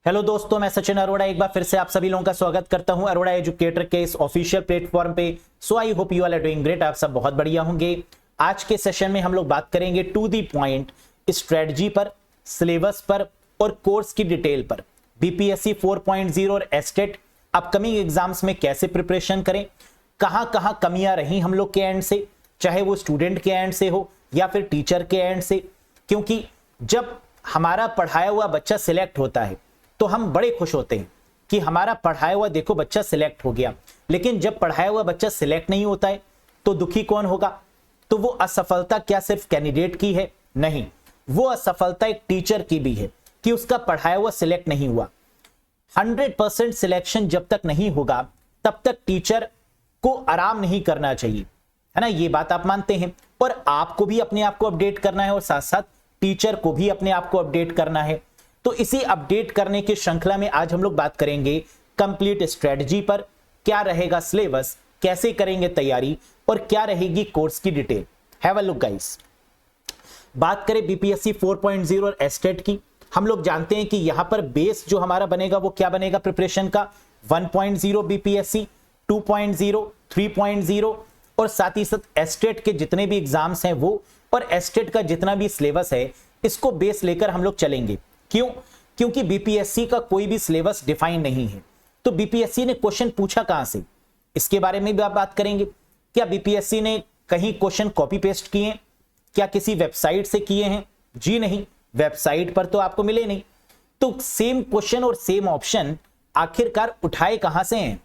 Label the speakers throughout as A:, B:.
A: Hello दोस्तों, मैं सचिन अरोड़ा एक बार फिर से आप सभी लोगों का स्वागत करता हूं अरोड़ा एजुकेटर के इस ऑफिशियल प्लेटफॉर्म पे। So I hope you are doing great. आप सब बहुत बढ़िया होंगे। आज के सेशन में हम लोग बात करेंगे टू दी पॉइंट स्ट्रेटजी पर, सिलेबस पर और कोर्स की डिटेल पर। बीपीएससी 4.0 और एस्टेट अपकमिंग एग्जाम्स में कैसे प्रिपरेशन करें, कहां कहां कमियां रही हम लोग के एंड से, चाहे वो स्टूडेंट के एंड से हो या फिर टीचर के एंड से। क्योंकि जब हमारा पढ़ाया हुआ बच्चा सिलेक्ट होता है तो हम बड़े खुश होते हैं कि हमारा पढ़ाया हुआ देखो बच्चा सिलेक्ट हो गया। लेकिन जब पढ़ाया हुआ बच्चा सिलेक्ट नहीं होता है तो दुखी कौन होगा? तो वो असफलता क्या सिर्फ कैंडिडेट की है? नहीं, वो असफलता एक टीचर की भी है कि उसका पढ़ाया हुआ सिलेक्ट नहीं हुआ। 100% सिलेक्शन जब तक नहीं होगा तब तक टीचर को आराम नहीं करना चाहिए, है ना। ये बात आप मानते हैं। और आपको भी अपने आप को अपडेट करना है और साथ साथ टीचर को भी अपने आप को अपडेट करना है। तो इसी अपडेट करने की श्रृंखला में आज हम लोग बात करेंगे कंप्लीट स्ट्रेटजी पर। क्या रहेगा सिलेबस, कैसे करेंगे तैयारी और क्या रहेगी कोर्स की detail. Have a look guys. बात करें बीपीएससी 4.0 और एस्टेट की, हम लोग जानते हैं कि यहां पर बेस जो हमारा बनेगा वो क्या बनेगा प्रिपरेशन का, 1.0 बीपीएससी, 2.0, 3.0 और साथ ही साथ एस्टेट के जितने भी एग्जाम्स हैं वो, और एस्टेट का जितना भी सिलेबस है इसको बेस लेकर हम लोग चलेंगे। क्यों? क्योंकि बीपीएससी का कोई भी सिलेबस डिफाइन नहीं है। तो बीपीएससी ने क्वेश्चन पूछा कहां से, इसके बारे में भी आप बात करेंगे। क्या बीपीएससी ने कहीं क्वेश्चन कॉपी पेस्ट किए हैं? क्या किसी वेबसाइट से किए हैं? जी नहीं, वेबसाइट पर तो आपको मिले नहीं। तो सेम क्वेश्चन और सेम ऑप्शन आखिरकार उठाए कहां से हैं,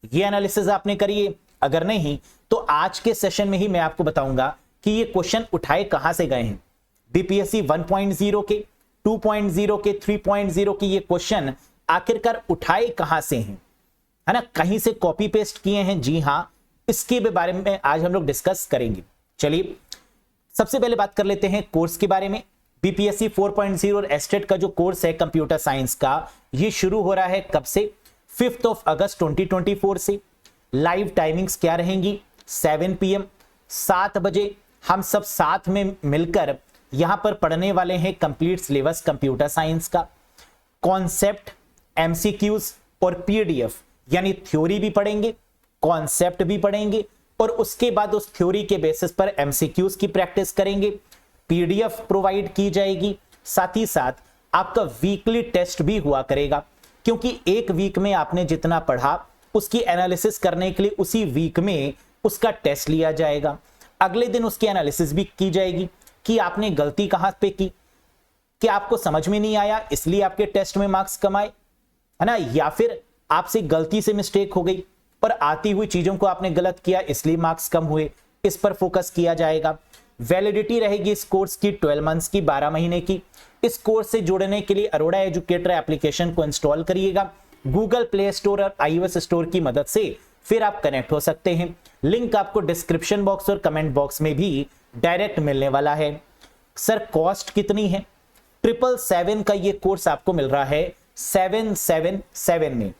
A: ये एनालिसिस आपने करिए। अगर नहीं तो आज के सेशन में ही मैं आपको बताऊंगा कि ये क्वेश्चन उठाए कहां से गए हैं। बीपीएससी 1.0 के, 2.0 के, 3.0 के ये क्वेश्चन आखिरकार उठाए कहां से हैं, है ना। कहीं से कॉपी पेस्ट किए हैं? जी हां, इसके बारे में आज हम लोग डिस्कस करेंगे। चलिए सबसे पहले बात कर लेते हैं कोर्स के बारे में। बीपीएससी 4.0 और एस्टेट का जो कोर्स है कंप्यूटर साइंस का, ये शुरू हो रहा है कब से? 5 अगस्त 2024 से। लाइव टाइमिंग्स क्या रहेंगी? 7 PM 7 बजे हम सब साथ में मिलकर यहां पर पढ़ने वाले हैं कंप्लीट सिलेबस कंप्यूटर साइंस का। कॉन्सेप्ट, एमसीक्यूज और पीडीएफ, यानी थ्योरी भी पढ़ेंगे, कॉन्सेप्ट भी पढ़ेंगे और उसके बाद उस थ्योरी के बेसिस पर एमसीक्यूज की प्रैक्टिस करेंगे। पीडीएफ प्रोवाइड की जाएगी। साथ ही साथ आपका वीकली टेस्ट भी हुआ करेगा, क्योंकि एक वीक में आपने जितना पढ़ा उसकी एनालिसिस करने के लिए उसी वीक में उसका टेस्ट लिया जाएगा। अगले दिन उसकी एनालिसिस भी की जाएगी कि आपने गलती कहां पे की, कि आपको समझ में नहीं आया इसलिए आपके टेस्ट में मार्क्स कम आए, है ना, या फिर आपसे गलती से मिस्टेक हो गई और आती हुई चीजों को आपने गलत किया इसलिए मार्क्स कम हुए। इस पर फोकस किया जाएगा। वैलिडिटी रहेगी इस कोर्स की 12 मंथ्स की, 12 महीने की। इस कोर्स से जुड़ने के लिए अरोड़ा एजुकेटर एप्लीकेशन को इंस्टॉल करिएगा गूगल प्ले स्टोर और iOS स्टोर की मदद से, फिर आप कनेक्ट हो सकते हैं। लिंक आपको डिस्क्रिप्शन बॉक्स और कमेंट बॉक्स में भी डायरेक्ट मिलने वाला है। सर कॉस्ट कितनी है? 777 का ये कोर्स आपको मिल रहा है 777 में।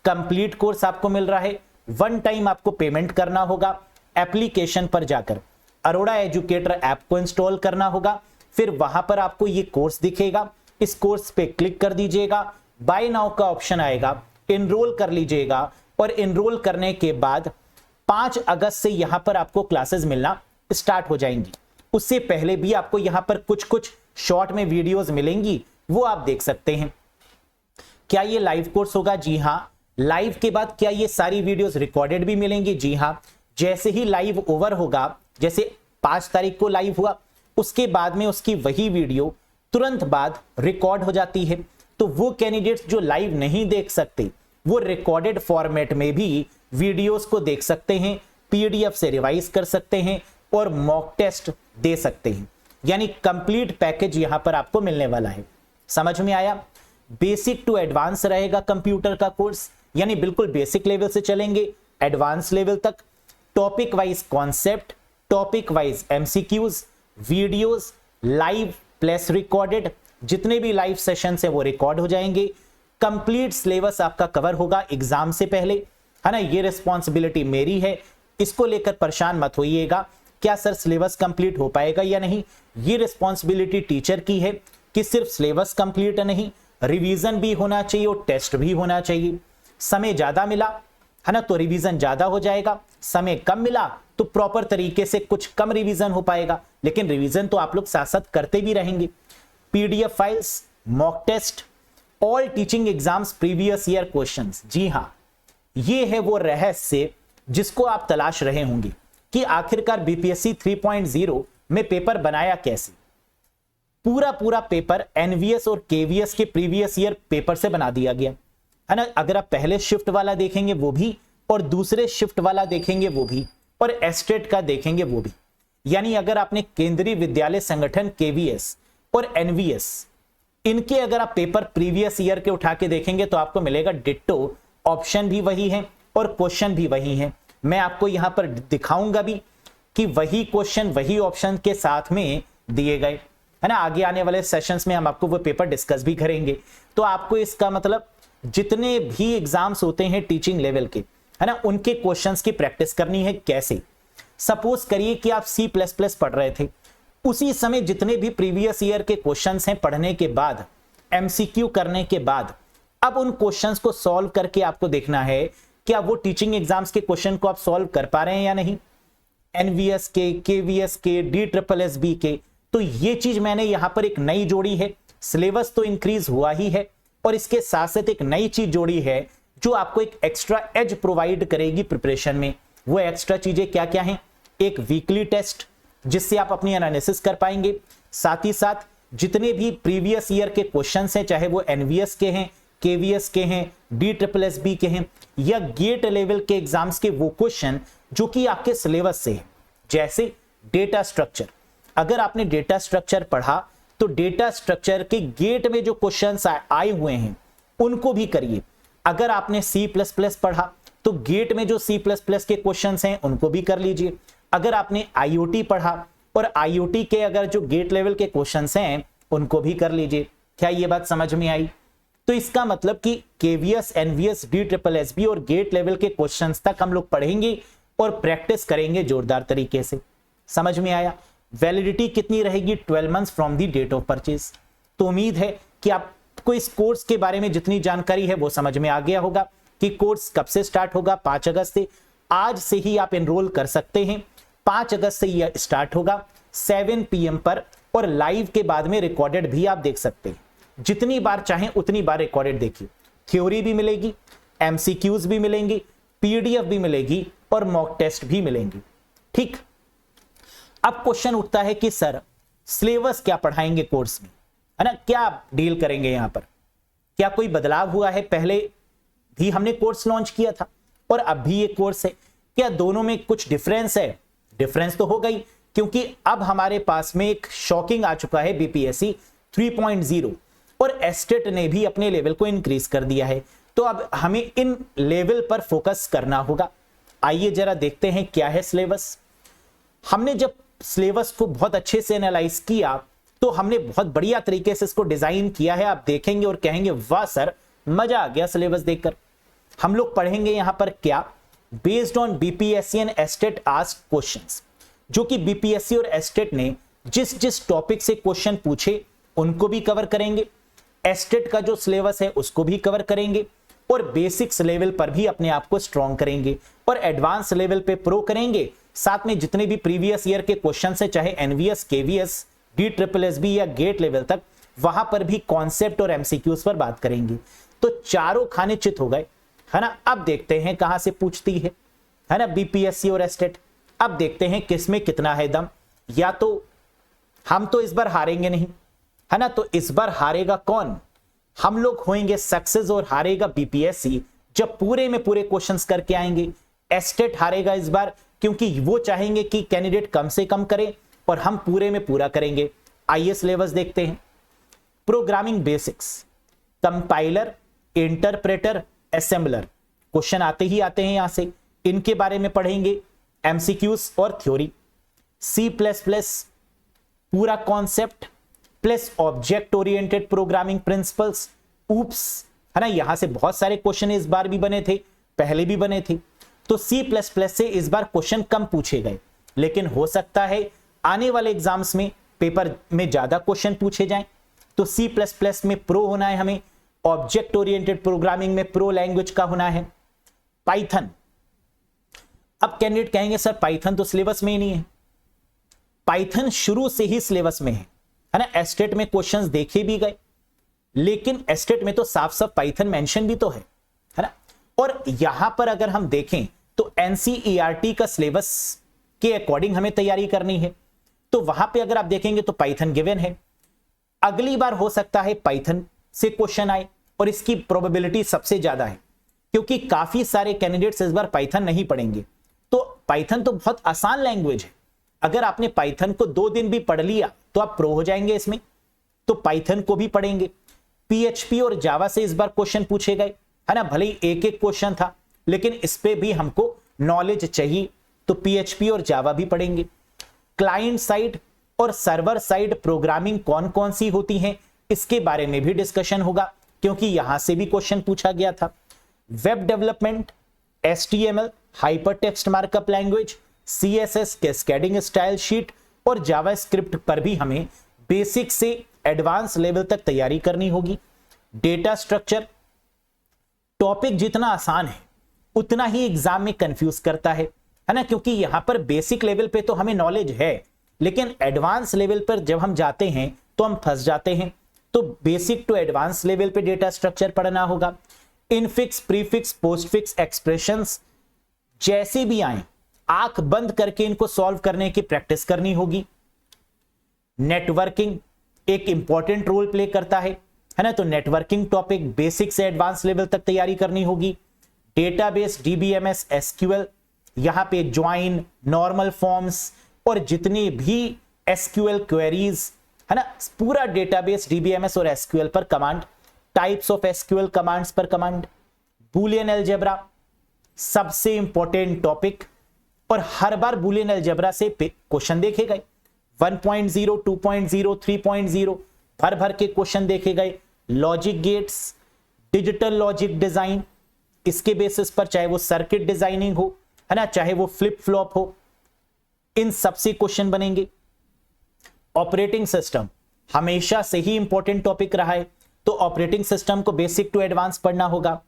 A: कंप्लीट कोर्स आपको मिल रहा है। वन टाइम आपको पेमेंट करना होगा। एप्लीकेशन पर जाकर अरोड़ा एजुकेटर ऐप को इंस्टॉल करना होगा, फिर वहां पर आपको ये कोर्स दिखेगा। इस कोर्स पे क्लिक कर दीजिएगा, बाय नाउ का ऑप्शन आएगा, एनरोल कर लीजिएगा और एनरोल करने के बाद 5 अगस्त से यहां पर आपको क्लासेस मिलना स्टार्ट हो जाएंगी। उससे पहले भी आपको यहां पर कुछ शॉर्ट में वीडियोस मिलेंगी, वो आप देख सकते हैं। क्या ये लाइव कोर्स होगा? जी हां। लाइव के बाद क्या ये सारी वीडियोस रिकॉर्डेड भी मिलेंगी? जी हां। जैसे ही लाइव ओवर होगा, जैसे 5 तारीख को लाइव हुआ, उसके बाद में उसकी वही वीडियो तुरंत बाद रिकॉर्ड हो जाती है। तो वो कैंडिडेट्स जो लाइव नहीं देख सकते वो रिकॉर्डेड फॉर्मेट में भी वीडियोस को देख सकते हैं, पीडीएफ से रिवाइज कर सकते हैं और मॉक टेस्ट दे सकते हैं। यानी कंप्लीट पैकेज यहां पर आपको मिलने वाला है। समझ में आया? बेसिक टू एडवांस रहेगा कंप्यूटर का कोर्स, यानी बिल्कुल बेसिक लेवल से चलेंगे एडवांस लेवल तक। Topic wise concept, topic wise MCQs, videos live plus recorded, जितने भी लाइव सेशंस हैं वो रिकॉर्ड हो जाएंगे। कंप्लीट सिलेबस आपका कवर होगा एग्जाम से पहले, है ना। ये रिस्पॉन्सिबिलिटी मेरी है, इसको लेकर परेशान मत होइएगा क्या सर सिलेबस कंप्लीट हो पाएगा या नहीं। ये रिस्पॉन्सिबिलिटी टीचर की है कि सिर्फ सिलेबस कंप्लीट नहीं रिवीजन भी होना चाहिए और टेस्ट भी होना चाहिए। समय ज्यादा मिला है ना तो रिवीजन ज्यादा हो जाएगा, समय कम मिला तो प्रॉपर तरीके से कुछ कम रिवीजन हो पाएगा, लेकिन रिवीजन तो आप लोग साथ साथ करते भी रहेंगे। PDF files, mock test, all teaching exams previous year questions. जी हां, ये है वो रहस्य जिसको आप तलाश रहे होंगे कि आखिरकार बीपीएससी 3.0 में पेपर बनाया कैसे। पूरा पेपर एनवीएस और केवीएस के प्रीवियस ईयर पेपर से बना दिया गया है ना। अगर आप पहले शिफ्ट वाला देखेंगे वो भी, और दूसरे शिफ्ट वाला देखेंगे वो भी, और एस्टेट का देखेंगे वो भी। यानी अगर आपने केंद्रीय विद्यालय संगठन केवीएस और एनवीएस इनके अगर आप पेपर प्रीवियस ईयर के उठा के देखेंगे तो आपको मिलेगा डिट्टो, ऑप्शन भी वही है और क्वेश्चन भी वही है। मैं आपको यहां पर दिखाऊंगा भी कि वही क्वेश्चन वही ऑप्शन के साथ में दिए गए है ना। आगे आने वाले सेशंस में हम आपको वो पेपर डिस्कस भी करेंगे। तो आपको इसका मतलब जितने भी एग्जाम्स होते हैं टीचिंग लेवल के है ना, उनके क्वेश्चंस की प्रैक्टिस करनी है। कैसे? सपोज करिए कि आप C++ पढ़ रहे थे, उसी समय जितने भी प्रीवियस ईयर के क्वेश्चंस हैं पढ़ने के बाद, एमसीक्यू करने के बाद, अब उन क्वेश्चंस को सॉल्व करके आपको देखना है क्या वो टीचिंग एग्जाम्स के क्वेश्चन को आप सॉल्व कर पा रहे हैं या नहीं, एनवीएस के, केवीएस के, DSSB के। तो ये चीज मैंने यहां पर एक नई जोड़ी है। सिलेबस तो इंक्रीज हुआ ही है और इसके साथ साथ एक नई चीज जोड़ी है जो आपको एक एक्स्ट्रा एज प्रोवाइड करेगी प्रिपरेशन में। वो एक्स्ट्रा चीजें क्या क्या हैं? एक वीकली टेस्ट जिससे आप अपनी एनालिसिस कर पाएंगे, साथ ही साथ जितने भी प्रीवियस ईयर के क्वेश्चंस हैं, चाहे वो एनवीएस के हैं, केवीएस के हैं, DSSB के हैं या गेट लेवल के एग्जाम्स के, वो क्वेश्चन जो कि आपके सिलेबस से है। जैसे डेटा स्ट्रक्चर, अगर आपने डेटा स्ट्रक्चर पढ़ा तो डेटा स्ट्रक्चर के गेट में जो क्वेश्चंस आए हुए हैं उनको भी करिए। अगर आपने C++ पढ़ा तो गेट में जो C++ के क्वेश्चंस हैं उनको भी कर लीजिए। अगर आपने IoT पढ़ा और IoT के अगर जो गेट लेवल के क्वेश्चंस हैं उनको भी कर लीजिए। क्या ये बात समझ में आई? तो इसका मतलब कि केवीएस, एनवीएस, DSSB और गेट लेवल के क्वेश्चंस तक हम लोग पढ़ेंगे और प्रैक्टिस करेंगे जोरदार तरीके से। समझ में आया? वैलिडिटी कितनी रहेगी? 12 months from the date of purchase. तो उम्मीद है कि आपको इस कोर्स के बारे में जितनी जानकारी है वो समझ में आ गया होगा कि कोर्स कब से स्टार्ट होगा। 5 अगस्त से, आज से ही आप एनरोल कर सकते हैं। 5 अगस्त से यह स्टार्ट होगा 7 PM पर, और लाइव के बाद में रिकॉर्डेड भी आप देख सकते हैं। जितनी बार चाहें उतनी बार रिकॉर्डेड देखिए। थ्योरी भी मिलेगी, एमसीक्यूज भी मिलेंगी, पीडीएफ भी मिलेगी और मॉक टेस्ट भी मिलेंगी। ठीक, अब क्वेश्चन उठता है कि सर सिलेबस क्या पढ़ाएंगे कोर्स में, है ना, क्या डील करेंगे यहां पर? क्या कोई बदलाव हुआ है? पहले भी हमने कोर्स लॉन्च किया था और अब भी ये कोर्स है, क्या दोनों में कुछ डिफरेंस है? डिफरेंस तो होगा ही, क्योंकि अब हमारे पास में एक शॉकिंग आ चुका है बीपीएससी 3.0 और एस्टेट ने भी अपने लेवल को इंक्रीज कर दिया है। तो अब हमें इन लेवल पर फोकस करना होगा। आइए जरा देखते हैं क्या है सिलेबस। हमने जब सिलेबस को बहुत अच्छे से एनालाइज किया तो हमने बहुत बढ़िया तरीके से इसको डिजाइन किया है। आप देखेंगे और कहेंगे वाह सर, मजा आ गया सिलेबस देखकर। हम लोग पढ़ेंगे यहां पर क्या, based on BPSC and estate asked questions, जो कि बीपीएससी और एस्टेट ने जिस जिस टॉपिक से क्वेश्चन पूछे उनको भी कवर करेंगे। एस्टेट का जो सिलेबस है उसको भी कवर करेंगे और बेसिक्स लेवल पर भी अपने आप को स्ट्रॉन्ग करेंगे और एडवांस लेवल पे प्रो करेंगे। साथ में जितने भी प्रीवियस ईयर के क्वेश्चन है, चाहे एनवीएस, केवीएस, DSSB या गेट लेवल तक, वहां पर भी कॉन्सेप्ट और एमसीक्यूज पर बात करेंगे। तो चारों खाने चित हो गए, है ना। अब देखते हैं कहां से पूछती है ना, बीपीएससी और एस्टेट। अब देखते हैं किसमें कितना है दम। या तो हम तो इस बार हारेंगे नहीं, है ना, तो इस बार हारेगा कौन? हम लोग होंगे सक्सेस और हारेगा बीपीएससी जब पूरे में पूरे क्वेश्चंस करके आएंगे। एस्टेट हारेगा इस बार क्योंकि वो चाहेंगे कि कैंडिडेट कम से कम करे और हम पूरे में पूरा करेंगे। आइए सिलेबस देखते हैं। Programming basics, compiler, interpreter, assembler, question आते ही आते हैं यहां से, इनके बारे में पढ़ेंगे। एमसीक्यूज और थ्योरी, C++ पूरा concept plus object oriented programming principles. Oops, है ना, यहां से बहुत सारे क्वेश्चन इस बार भी बने थे, पहले भी बने थे। तो C++ से इस बार क्वेश्चन कम पूछे गए, लेकिन हो सकता है आने वाले एग्जाम्स में पेपर में ज्यादा क्वेश्चन पूछे जाएं। तो C++ में प्रो होना है हमें, ऑब्जेक्ट ओरिएंटेड प्रोग्रामिंग में प्रो लैंग्वेज का होना है। पाइथन, अब कैंडिडेट कहेंगे सर पाइथन तो सिलेबस में ही नहीं है। पाइथन शुरू से ही सिलेबस में है ना, एस्टेट में क्वेश्चंस देखे भी गए, लेकिन एस्टेट में तो साफ साफ पाइथन मेंशन भी तो है ना। और यहां पर अगर हम देखें तो एनसीईआरटी का सिलेबस के अकॉर्डिंग हमें तैयारी करनी है, तो वहां पे अगर आप देखेंगे तो पाइथन गिवन है। अगली बार हो सकता है पाइथन से क्वेश्चन आए, और इसकी प्रोबेबिलिटी सबसे ज्यादा है, क्योंकि काफी सारे कैंडिडेट्स इस बार पाइथन नहीं पढ़ेंगे। तो पाइथन तो बहुत आसान लैंग्वेज है, अगर आपने पाइथन को 2 दिन भी पढ़ लिया तो आप प्रो हो जाएंगे इसमें, तो पाइथन को भी पढ़ेंगे। पीएचपी और जावा से इस बार क्वेश्चन पूछे गए है ना, भले ही एक एक क्वेश्चन था, लेकिन इस पे भी हमको नॉलेज चाहिए, तो पीएचपी और जावा भी पढ़ेंगे। क्लाइंट साइड और सर्वर साइड प्रोग्रामिंग कौन कौन सी होती हैं, इसके बारे में भी डिस्कशन होगा, क्योंकि यहां से भी क्वेश्चन पूछा गया था। Web development, HTML, hyper text markup language, CSS, cascading style sheet और जावास्क्रिप्ट पर भी हमें बेसिक से एडवांस लेवल तक तैयारी करनी होगी। डेटा स्ट्रक्चर टॉपिक जितना आसान है उतना ही एग्जाम में कंफ्यूज करता है ना, क्योंकि यहां पर बेसिक लेवल पे तो हमें नॉलेज है, लेकिन एडवांस लेवल पर जब हम जाते हैं तो हम फंस जाते हैं। तो बेसिक टू एडवांस लेवल पे डेटा स्ट्रक्चर पढ़ना होगा। इनफिक्स, प्रीफिक्स, पोस्टफिक्स, एक्सप्रेशंस जैसे भी आए आंख बंद करके इनको सॉल्व करने की प्रैक्टिस करनी होगी। नेटवर्किंग एक इंपॉर्टेंट रोल प्ले करता है ना, तो नेटवर्किंग टॉपिक बेसिक से एडवांस लेवल तक तैयारी करनी होगी। डेटाबेस, DBMS, SQL, यहां पे ज्वाइन, नॉर्मल फॉर्म्स और जितनी भी SQL क्वेरीज है ना, पूरा डेटाबेस, DBMS और SQL पर command, types of SQL commands पर कमांड, बूलियन अलजेब्रा सबसे इंपॉर्टेंट टॉपिक, और हर बार बूलियन अलजेब्रा से क्वेश्चन देखे गए। 1.0, 2.0, 3.0 भर भर के क्वेश्चन देखे गए। Logic gates, digital logic design, इसके बेसिस पर चाहे वो सर्किट डिजाइनिंग हो है ना, चाहे वो फ्लिप फ्लॉप हो, इन सबसे क्वेश्चन बनेंगे। ऑपरेटिंग सिस्टम हमेशा से ही इंपॉर्टेंट टॉपिक रहा है, तो ऑपरेटिंग सिस्टम को बेसिक टू एडवांस पढ़ना होगा।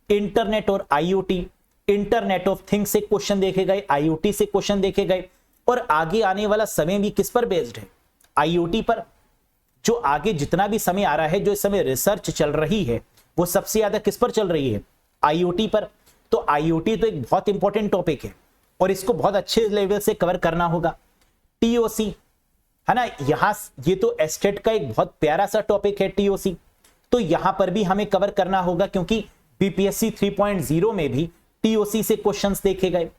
A: इंटरनेट और IoT, इंटरनेट ऑफ थिंग्स से क्वेश्चन देखे गए, IoT से क्वेश्चन देखे गए, और आगे आने वाला समय भी किस पर बेस्ड है, IoT पर। जो आगे जितना भी समय आ रहा है, जो इस समय रिसर्च चल रही है, वो सबसे ज्यादा किस पर चल रही है, IoT पर। तो IoT तो एक बहुत इंपॉर्टेंट टॉपिक है, और इसको बहुत अच्छे लेवल से कवर करना होगा। TOC है ना, यहां ये तो एस्टेट का एक बहुत प्यारा सा टॉपिक है TOC, तो यहां पर भी हमें कवर करना होगा, क्योंकि BPSC 3.0 में भी TOC से क्वेश्चंस देखे गए।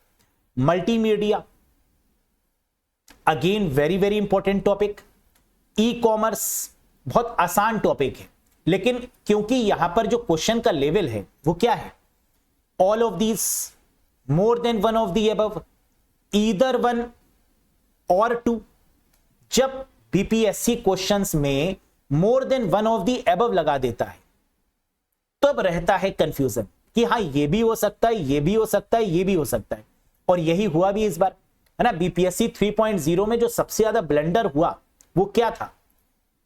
A: Multimedia again very very important topic. E commerce बहुत आसान टॉपिक है, लेकिन क्योंकि यहां पर जो क्वेश्चन का लेवल है वो क्या है, all of these, more than one of the above, either one और टू। जब BPSC क्वेश्चंस में more than one of the above लगा देता है, तब रहता है कंफ्यूजन कि हाँ ये भी हो सकता है, ये भी हो सकता है, ये भी हो सकता है। और यही हुआ भी इस बार है ना। BPSC 3.0 में जो सबसे ज्यादा ब्लंडर हुआ वो क्या था,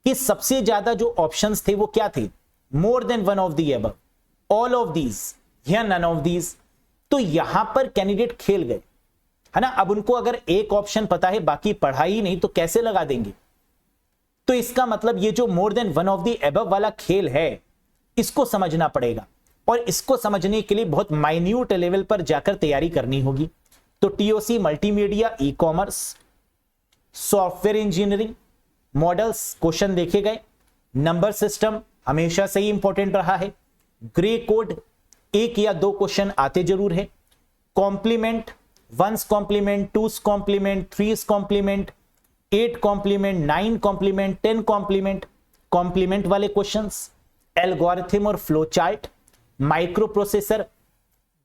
A: कि सबसे ज्यादा जो ऑप्शंस थे वो क्या थे, more than one of the above, all of these या नन ऑफ दीज। तो यहां पर कैंडिडेट खेल गए है ना। अब उनको अगर एक ऑप्शन पता है, बाकी पढ़ा ही नहीं, तो कैसे लगा देंगे। तो इसका मतलब ये जो more than one of the above वाला खेल है, इसको समझना पड़ेगा, और इसको समझने के लिए बहुत माइन्यूट लेवल पर जाकर तैयारी करनी होगी। तो TOC, multimedia, e commerce, software engineering, models question देखे गए। नंबर सिस्टम हमेशा से ही इंपॉर्टेंट रहा है। ग्रे कोड 1 या 2 क्वेश्चन आते जरूर है। Complement, 1's complement, 2's complement, 3's complement, 8 complement, 9 complement, 10 complement, complement वाले क्वेश्चंस। एल्गोरिथम और flow chart, micro processor,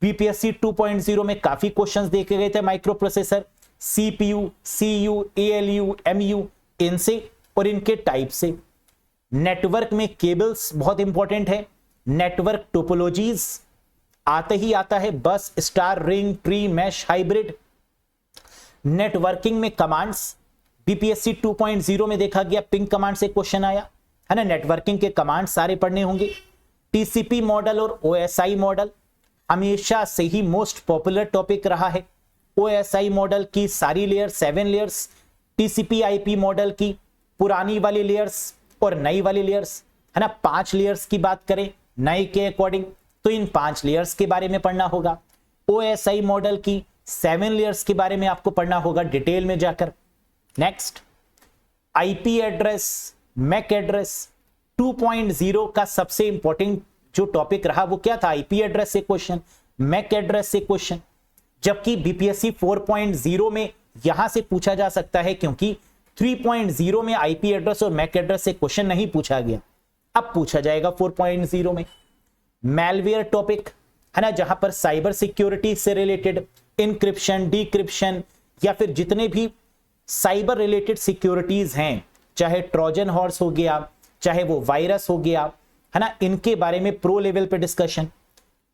A: BPSC 2.0 में काफी क्वेश्चंस देखे गए थे micro processor, CPU, CU, ALU, MU, इनसे और इनके टाइप से। नेटवर्क में केबल्स बहुत इंपॉर्टेंट है। नेटवर्क टोपोलॉजीज आते ही आता है, bus, star, ring, tree, mesh, hybrid. Networking में कमांड्स, BPSC 2.0 में देखा गया पिंग कमांड से क्वेश्चन आया। है ना, नेटवर्किंग के कमांड सारे पढ़ने होंगे। टीसीपी मॉडल और ओएसआई मॉडल हमेशा से ही मोस्ट पॉपुलर टॉपिक रहा है। ओएसआई मॉडल की सारी layer 7 layers, TCP IP model की पुरानी वाली लेयर्स और नई वाली लेयर्स, है ना, 5 लेयर्स की बात करें नए के अकॉर्डिंग तो इन 5 लेयर्स के बारे में पढ़ना होगा। ओएसआई मॉडल की 7 लेयर्स के बारे में आपको पढ़ना होगा डिटेल में जाकर। Next, IP address, mac address 2.0 का सबसे इंपॉर्टेंट जो टॉपिक रहा वो क्या था? आईपी एड्रेस से क्वेश्चन, मैक एड्रेस से क्वेश्चन, जबकि बीपीएससी 4.0 में यहां से पूछा जा सकता है क्योंकि 3.0 में आईपी एड्रेस और मैक एड्रेस से क्वेश्चन नहीं पूछा गया, अब पूछा जाएगा 4.0 में। मैलवेयर टॉपिक, है ना, जहां पर साइबर सिक्योरिटी से रिलेटेड इंक्रिप्शन, डिक्रिप्शन या फिर जितने भी साइबर रिलेटेड सिक्योरिटीज हैं, चाहे ट्रोजन हॉर्स हो गया, चाहे वो वायरस हो गया, है ना, इनके बारे में प्रो लेवल पे discussion.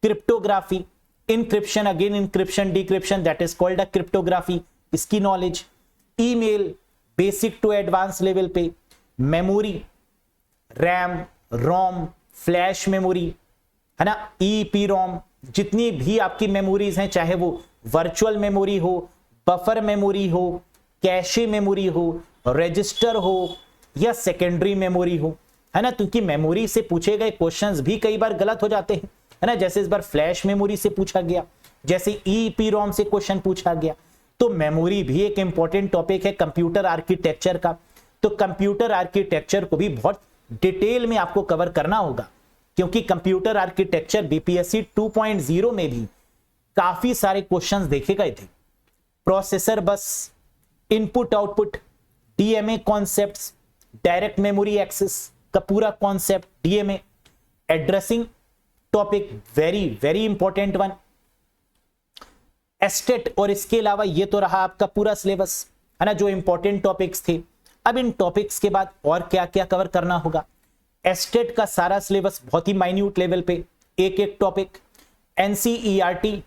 A: Cryptography, encryption, again encryption, decryption, that is called a cryptography, इसकी knowledge. Email basic to advance level पे। Memory, RAM, ROM, flash memory, है ना, ईपी रोम, जितनी भी आपकी मेमोरीज हैं, चाहे वो वर्चुअल मेमोरी हो, बफर मेमोरी हो, कैशे मेमोरी हो, रजिस्टर हो या सेकेंडरी मेमोरी हो, है ना, क्योंकि मेमोरी से पूछे गए क्वेश्चंस भी कई बार गलत हो जाते हैं, है ना, जैसे इस बार फ्लैश मेमोरी से पूछा गया, जैसे ईपी रोम से क्वेश्चन पूछा गया। तो मेमोरी भी एक इंपॉर्टेंट टॉपिक है कंप्यूटर आर्किटेक्चर का, तो कंप्यूटर आर्किटेक्चर को भी बहुत डिटेल में आपको कवर करना होगा क्योंकि कंप्यूटर आर्किटेक्चर बीपीएससी 2.0 में भी काफी सारे क्वेश्चंस देखे गए थे। Processor bus, input output, DMA concepts, direct memory access का पूरा concept, DMA, addressing topic, very very important one, एस्टेट, और इसके अलावा ये तो रहा आपका पूरा सिलेबस, है ना, जो इंपॉर्टेंट टॉपिक्स थे। अब इन टॉपिक्स के बाद और क्या क्या कवर करना होगा? एस्टेट का सारा सिलेबस बहुत ही माइन्यूट लेवल पे, एक एक टॉपिक। एनसीईआरटी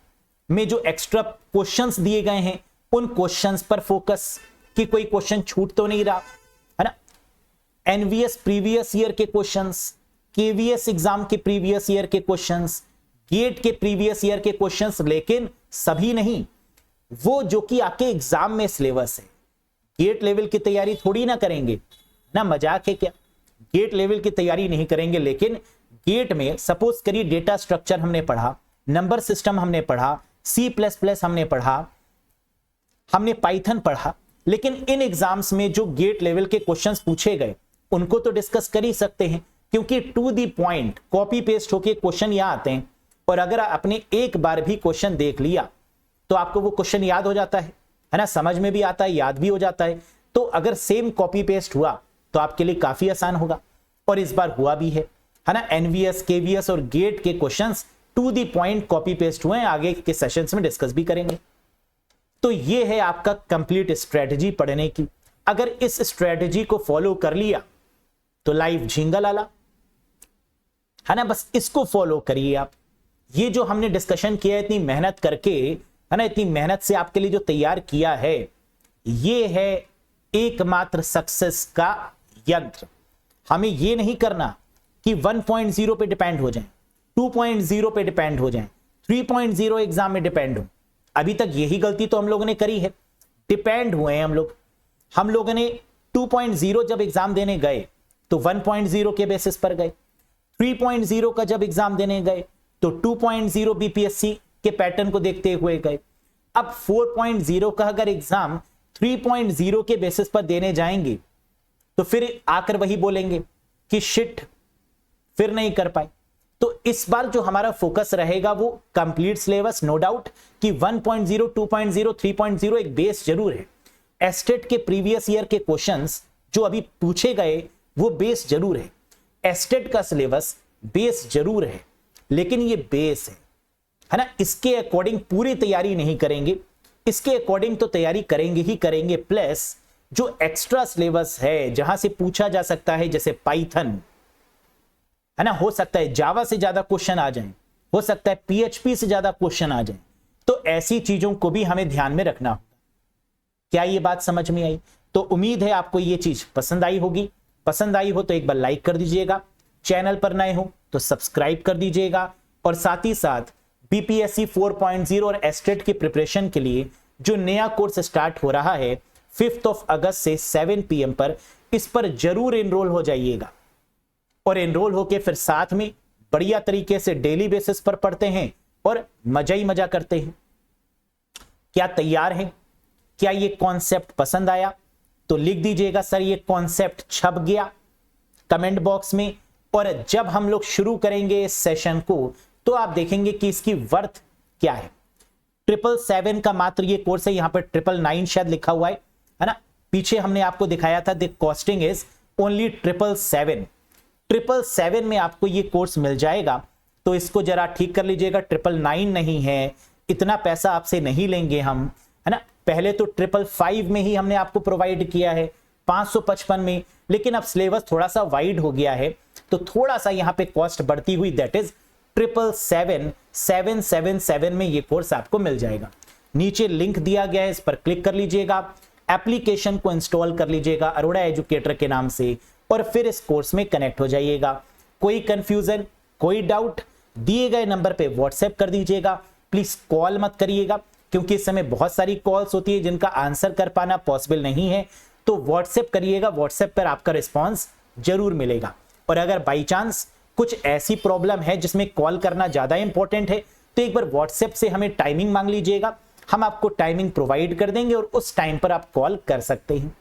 A: में जो एक्स्ट्रा क्वेश्चंस दिए गए हैं उन क्वेश्चंस पर फोकस कि कोई क्वेश्चन छूट तो नहीं रहा, है ना। एनवीएस प्रीवियस ईयर के क्वेश्चंस, केवीएस एग्जाम के प्रीवियस ईयर के क्वेश्चंस, गेट के प्रीवियस ईयर के क्वेश्चंस, लेकिन सभी नहीं, वो जो कि आपके एग्जाम में सिलेबस है। गेट लेवल की तैयारी थोड़ी ना करेंगे ना, मजाक है क्या? गेट लेवल की तैयारी नहीं करेंगे, लेकिन गेट में सपोज करिए डेटा स्ट्रक्चर हमने पढ़ा, नंबर सिस्टम हमने पढ़ा, C++ हमने पढ़ा, हमने पाइथन पढ़ा, लेकिन इन एग्जाम्स में जो गेट लेवल के क्वेश्चंस पूछे गए उनको तो डिस्कस कर ही सकते हैं क्योंकि to the point copy paste होके क्वेश्चन यहां आते हैं और अगर आपने एक बार भी क्वेश्चन देख लिया तो आपको वो क्वेश्चन याद हो जाता है ना, समझ में भी आता है, याद भी हो जाता है। तो अगर सेम कॉपी पेस्ट हुआ तो आपके लिए काफी आसान होगा और इस बार हुआ भी है ना। एनवीएस, केवीएस और गेट के questions to the point copy paste हुए हैं, आगे के सेशंस में डिस्कस भी करेंगे। तो ये है आपका कंप्लीट स्ट्रेटजी पढ़ने की। अगर इस स्ट्रेटजी को फॉलो कर लिया तो लाइफ झींगा लाला, है ना, बस इसको फॉलो करिए आप। ये जो हमने डिस्कशन किया है इतनी मेहनत करके, है ना, इतनी मेहनत से आपके लिए जो तैयार किया है, ये है एकमात्र सक्सेस का यंत्र। हमें ये नहीं करना कि 1.0 पे डिपेंड हो जाएं, 2.0 पे डिपेंड हो जाएं, 3.0 एग्जाम में डिपेंड हो। अभी तक यही गलती तो हम लोगों ने करी है, डिपेंड हुए हैं हम लोगों ने 2.0 जब एग्जाम देने गए तो 1.0 के बेसिस पर गए, 3.0 का जब एग्जाम देने गए तो 2.0 बीपीएससी के पैटर्न को देखते हुए गए। अब 4.0 का अगर एग्जाम 3.0 के बेसिस पर देने जाएंगे तो फिर आकर वही बोलेंगे कि शिट, फिर नहीं कर पाए। तो इस बार जो हमारा फोकस रहेगा वो कंप्लीट सिलेबस, नो डाउट कि 1.0, 2.0, 3.0 एक बेस जरूर है। एस्टेट के प्रीवियस ईयर के क्वेश्चंस जो अभी पूछे गए वो बेस जरूर है, एस्टेट का सिलेबस बेस जरूर है, लेकिन ये बेस है ना, इसके अकॉर्डिंग पूरी तैयारी नहीं करेंगे, इसके अकॉर्डिंग तो तैयारी करेंगे ही करेंगे, प्लस जो एक्स्ट्रा सिलेबस है जहां से पूछा जा सकता है, जैसे पाइथन, है ना, हो सकता है जावा से ज्यादा क्वेश्चन आ जाएं, हो सकता है पीएचपी से ज्यादा क्वेश्चन आ जाएं, तो ऐसी चीजों को भी हमें ध्यान में रखना होगा। क्या ये बात समझ में आई? तो उम्मीद है आपको ये चीज पसंद आई होगी। पसंद आई हो तो एक बार लाइक कर दीजिएगा, चैनल पर नए हो तो सब्सक्राइब कर दीजिएगा, और साथ ही साथ बीपीएससी 4.0 और एस्टेट की प्रिपरेशन के लिए जो नया कोर्स स्टार्ट हो रहा है 5 अगस्त से 7 PM पर, इस पर जरूर एनरोल हो जाइएगा। और एनरोल होके फिर साथ में बढ़िया तरीके से डेली बेसिस पर पढ़ते हैं और मजा ही मजा करते हैं। क्या तैयार हैं? क्या ये कॉन्सेप्ट पसंद आया? तो लिख दीजिएगा सर ये कॉन्सेप्ट छप गया कमेंट बॉक्स में। और जब हम लोग शुरू करेंगे इस सेशन को तो आप देखेंगे कि इसकी वर्थ क्या है। 777 का मात्र ये कोर्स है, यहां पर 999 शायद लिखा हुआ है ना। पीछे हमने आपको दिखाया था द कॉस्टिंग इज ओनली 777। 777 में आपको ये कोर्स मिल जाएगा। तो इसको जरा ठीक कर लीजिएगा, 999 नहीं है, इतना पैसा आपसे नहीं लेंगे हम, है ना। पहले तो 555 में ही हमने आपको प्रोवाइड किया है, 555 में, लेकिन अब सिलेबस थोड़ा सा वाइड हो गया है तो थोड़ा सा यहां पे कॉस्ट बढ़ती हुई, दैट इज 777 में ये कोर्स आपको मिल जाएगा। नीचे लिंक दिया गया है, इस पर क्लिक कर लीजिएगा, एप्लीकेशन को इंस्टॉल कर लीजिएगा अरोड़ा एजुकेटर के नाम से, और फिर इस कोर्स में कनेक्ट हो जाइएगा। कोई कंफ्यूजन, कोई डाउट, दिए गए नंबर पे व्हाट्सएप कर दीजिएगा। प्लीज कॉल मत करिएगा क्योंकि इस समय बहुत सारी कॉल्स होती है जिनका आंसर कर पाना पॉसिबल नहीं है, तो व्हाट्सएप करिएगा, व्हाट्सएप पर आपका रिस्पॉन्स जरूर मिलेगा। और अगर बाई चांस कुछ ऐसी प्रॉब्लम है जिसमें कॉल करना ज्यादा इंपॉर्टेंट है तो एक बार व्हाट्सएप से हमें टाइमिंग मांग लीजिएगा, हम आपको टाइमिंग प्रोवाइड कर देंगे और उस टाइम पर आप कॉल कर सकते हैं।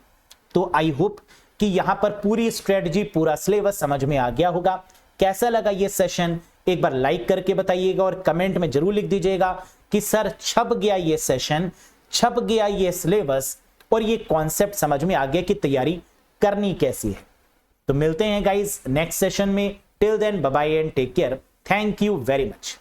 A: तो आई होप कि यहां पर पूरी स्ट्रेटजी, पूरा सिलेबस समझ में आ गया होगा। कैसा लगा ये सेशन एक बार लाइक करके बताइएगा और कमेंट में जरूर लिख दीजिएगा कि सर छप गया ये सेशन, छप गया ये सिलेबस और ये कॉन्सेप्ट समझ में आ गया कि तैयारी करनी कैसी है। तो मिलते हैं गाइस नेक्स्ट सेशन में। Till then bye bye and take care. Thank you very much.